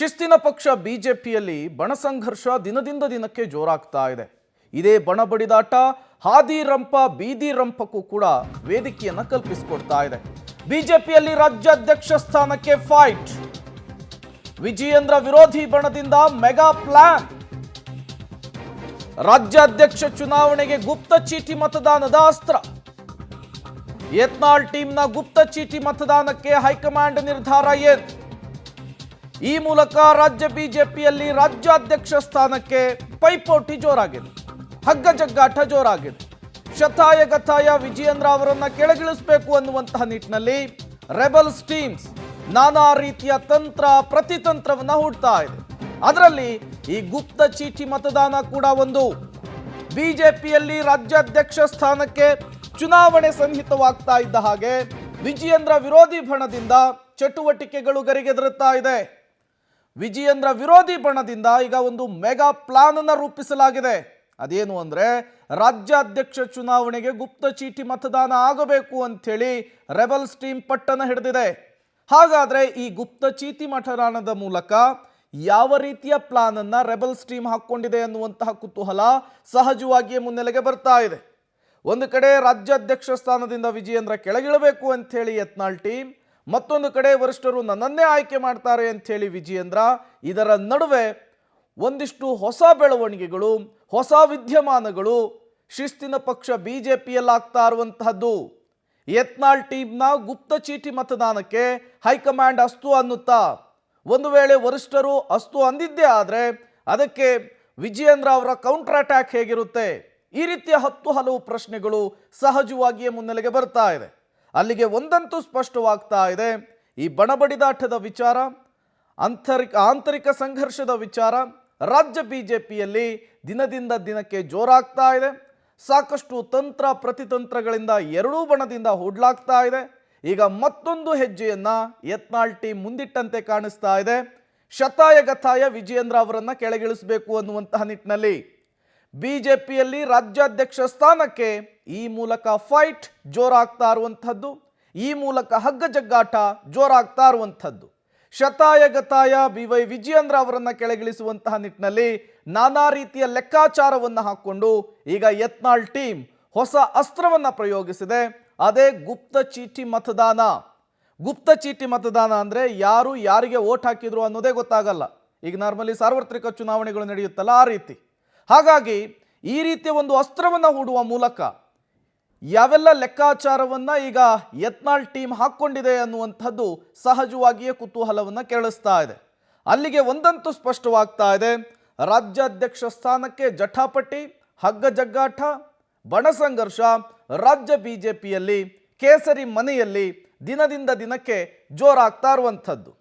ಶಿಸ್ತಿನ ಪಕ್ಷ ಬಿಜೆಪಿಯಲ್ಲಿ ಬಣಸಂಘರ್ಷ ದಿನದಿಂದ ದಿನಕ್ಕೆ ಜೋರಾಗ್ತಾ ಇದೆ. ಇದೇ ಬಣ ಬಡಿದಾಟ ಹಾದಿ ರಂಪ ಬೀದಿ ರಂಪಕ್ಕೂ ಕೂಡ ವೇದಿಕೆಯನ್ನು ಕಲ್ಪಿಸಿಕೊಡ್ತಾ ಇದೆ. ಬಿಜೆಪಿಯಲ್ಲಿ ರಾಜ್ಯಾಧ್ಯಕ್ಷ ಸ್ಥಾನಕ್ಕೆ ಫೈಟ್. ವಿಜಯೇಂದ್ರ ವಿರೋಧಿ ಬಣದಿಂದ ಮೆಗಾ ಪ್ಲಾನ್. ರಾಜ್ಯಾಧ್ಯಕ್ಷ ಚುನಾವಣೆಗೆ ಗುಪ್ತ ಚೀಟಿ ಮತದಾನದ ಅಸ್ತ್ರ. ಯತ್ನಾಳ್ ಟೀಮ್ನ ಗುಪ್ತ ಚೀಟಿ ಮತದಾನಕ್ಕೆ ಹೈಕಮಾಂಡ್ ನಿರ್ಧಾರ ಏನು? ಈ ಮೂಲಕ ರಾಜ್ಯ ಬಿಜೆಪಿಯಲ್ಲಿ ರಾಜ್ಯಾಧ್ಯಕ್ಷ ಸ್ಥಾನಕ್ಕೆ ಪೈಪೋಟಿ ಜೋರಾಗಿದೆ, ಹಗ್ಗ ಜಗ್ಗಾಟ ಜೋರಾಗಿದೆ. ಶತಾಯಗತಾಯ ವಿಜಯೇಂದ್ರ ಅವರನ್ನ ಕೆಳಗಿಳಿಸಬೇಕು ಅನ್ನುವಂತಹ ನಿಟ್ಟಿನಲ್ಲಿ ರೆಬಲ್ಸ್ ಟೀಮ್ಸ್ ನಾನಾ ರೀತಿಯ ತಂತ್ರ ಪ್ರತಿತಂತ್ರವನ್ನ ಹೂಡ್ತಾ ಇದೆ. ಅದರಲ್ಲಿ ಈ ಗುಪ್ತ ಚೀಟಿ ಮತದಾನ ಕೂಡ ಒಂದು. ಬಿಜೆಪಿಯಲ್ಲಿ ರಾಜ್ಯಾಧ್ಯಕ್ಷ ಸ್ಥಾನಕ್ಕೆ ಚುನಾವಣೆ ಸನ್ನಿಹಿತವಾಗ್ತಾ ಇದ್ದ ಹಾಗೆ ವಿಜಯೇಂದ್ರ ವಿರೋಧಿ ಬಣದಿಂದ ಚಟುವಟಿಕೆಗಳು ಗರಿಗೆದರುತ್ತಾ ಇದೆ. ವಿಜಯೇಂದ್ರ ವಿರೋಧಿ ಬಣದಿಂದ ಈಗ ಒಂದು ಮೆಗಾ ಪ್ಲಾನ್ ಅನ್ನು ರೂಪಿಸಲಾಗಿದೆ. ಅದೇನು ಅಂದ್ರೆ ರಾಜ್ಯಾಧ್ಯಕ್ಷ ಚುನಾವಣೆಗೆ ಗುಪ್ತ ಚೀಟಿ ಮತದಾನ ಆಗಬೇಕು ಅಂಥೇಳಿ ರೆಬಲ್ಸ್ ಟೀಮ್ ಪಟ್ಟನ ಹಿಡಿದಿದೆ. ಹಾಗಾದ್ರೆ ಈ ಗುಪ್ತ ಚೀಟಿ ಮತದಾನದ ಮೂಲಕ ಯಾವ ರೀತಿಯ ಪ್ಲಾನ್ ಅನ್ನ ರೆಬಲ್ಸ್ ಟೀಮ್ ಹಾಕೊಂಡಿದೆ ಅನ್ನುವಂತಹ ಕುತೂಹಲ ಸಹಜವಾಗಿಯೇ ಮುನ್ನೆಲೆಗೆ ಬರ್ತಾ ಇದೆ. ಒಂದು ಕಡೆ ರಾಜ್ಯಾಧ್ಯಕ್ಷ ಸ್ಥಾನದಿಂದ ವಿಜಯೇಂದ್ರ ಕೆಳಗಿಳಬೇಕು ಅಂಥೇಳಿ ಯತ್ನಾಳ್ ಟೀಮ್, ಮತ್ತೊಂದು ಕಡೆ ವರಿಷ್ಠರು ನನ್ನನ್ನೇ ಆಯ್ಕೆ ಮಾಡ್ತಾರೆ ಅಂಥೇಳಿ ವಿಜಯೇಂದ್ರ. ಇದರ ನಡುವೆ ಒಂದಿಷ್ಟು ಹೊಸ ಬೆಳವಣಿಗೆಗಳು, ಹೊಸ ವಿದ್ಯಮಾನಗಳು ಶಿಸ್ತಿನ ಪಕ್ಷ ಬಿಜೆಪಿಯಲ್ಲಾಗ್ತಾ ಇರುವಂತಹದ್ದು. ಯತ್ನಾಳ್ ಟೀಮ್ನ ಗುಪ್ತ ಚೀಟಿ ಮತದಾನಕ್ಕೆ ಹೈಕಮಾಂಡ್ ಅಸ್ತು ಅನ್ನುತ್ತಾ, ಒಂದು ವೇಳೆ ವರಿಷ್ಠರು ಅಸ್ತು ಅಂದಿದ್ದೇ ಆದರೆ ಅದಕ್ಕೆ ವಿಜಯೇಂದ್ರ ಅವರ ಕೌಂಟರ್ ಅಟ್ಯಾಕ್ ಹೇಗಿರುತ್ತೆ? ಈ ರೀತಿಯ ಹಲವು ಪ್ರಶ್ನೆಗಳು ಸಹಜವಾಗಿಯೇ ಮುನ್ನೆಲೆಗೆ ಬರ್ತಾ ಇದೆ. ಅಲ್ಲಿಗೆ ಒಂದಂತೂ ಸ್ಪಷ್ಟವಾಗ್ತಾ ಇದೆ, ಈ ಬಣಬಡಿದಾಟದ ವಿಚಾರ, ಆಂತರಿಕ ಸಂಘರ್ಷದ ವಿಚಾರ ರಾಜ್ಯ ಬಿಜೆಪಿಯಲ್ಲಿ ದಿನದಿಂದ ದಿನಕ್ಕೆ ಜೋರಾಗ್ತಾ ಇದೆ. ಸಾಕಷ್ಟು ತಂತ್ರ ಪ್ರತಿತಂತ್ರಗಳಿಂದ ಎರಡೂ ಬಣದಿಂದ ಹೂಡ್ಲಾಗ್ತಾ ಇದೆ. ಈಗ ಮತ್ತೊಂದು ಹೆಜ್ಜೆಯನ್ನ ಯತ್ನಾಳ್ ಟೀಮ್ ಮುಂದಿಟ್ಟಂತೆ ಕಾಣಿಸ್ತಾ ಇದೆ. ಶತಾಯಗತಾಯ ವಿಜಯೇಂದ್ರ ಅವರನ್ನ ಕೆಳಗಿಳಿಸಬೇಕು ಅನ್ನುವಂತಹ ನಿಟ್ಟಿನಲ್ಲಿ ಬಿಜೆಪಿಯಲ್ಲಿ ರಾಜ್ಯಾಧ್ಯಕ್ಷ ಸ್ಥಾನಕ್ಕೆ ಈ ಮೂಲಕ ಫೈಟ್ ಜೋರಾಗ್ತಾ ಇರುವಂಥದ್ದು, ಈ ಮೂಲಕ ಹಗ್ಗ ಜಗ್ಗಾಟ ಜೋರಾಗ್ತಾ ಇರುವಂಥದ್ದು. ಶತಾಯಗತಾಯ ವಿಜಯೇಂದ್ರ ಅವರನ್ನ ಕೆಳಗಿಳಿಸುವಂತಹ ನಿಟ್ಟಿನಲ್ಲಿ ನಾನಾ ರೀತಿಯ ಲೆಕ್ಕಾಚಾರವನ್ನು ಹಾಕೊಂಡು ಈಗ ಯತ್ನಾಳ್ ಟೀಮ್ ಹೊಸ ಅಸ್ತ್ರವನ್ನ ಪ್ರಯೋಗಿಸಿದೆ. ಅದೇ ಗುಪ್ತ ಚೀಟಿ ಮತದಾನ. ಗುಪ್ತ ಚೀಟಿ ಮತದಾನ ಅಂದ್ರೆ ಯಾರು ಯಾರಿಗೆ ವೋಟ್ ಹಾಕಿದ್ರು ಅನ್ನೋದೇ ಗೊತ್ತಾಗಲ್ಲ. ಈಗ ನಾರ್ಮಲಿ ಸಾರ್ವತ್ರಿಕ ಚುನಾವಣೆಗಳು ನಡೆಯುತ್ತಲ್ಲ, ಆ ರೀತಿ. ಹಾಗಾಗಿ ಈ ರೀತಿಯ ಒಂದು ಅಸ್ತ್ರವನ್ನು ಹೂಡುವ ಮೂಲಕ ಯಾವೆಲ್ಲ ಲೆಕ್ಕಾಚಾರವನ್ನ ಈಗ ಯತ್ನಾಳ್ ಟೀಮ್ ಹಾಕ್ಕೊಂಡಿದೆ ಅನ್ನುವಂಥದ್ದು ಸಹಜವಾಗಿಯೇ ಕುತೂಹಲವನ್ನು ಕೆರಳಿಸ್ತಾ ಇದೆ. ಅಲ್ಲಿಗೆ ಒಂದಂತೂ ಸ್ಪಷ್ಟವಾಗ್ತಾ ಇದೆ, ರಾಜ್ಯಾಧ್ಯಕ್ಷ ಸ್ಥಾನಕ್ಕೆ ಜಟಾಪಟಿ, ಹಗ್ಗ ಜಗ್ಗಾಟ, ಬಣಸಂಘರ್ಷ ರಾಜ್ಯ ಬಿಜೆಪಿಯಲ್ಲಿ ಕೇಸರಿ ಮನೆಯಲ್ಲಿ ದಿನದಿಂದ ದಿನಕ್ಕೆ ಜೋರಾಗ್ತಾ ಇರುವಂಥದ್ದು.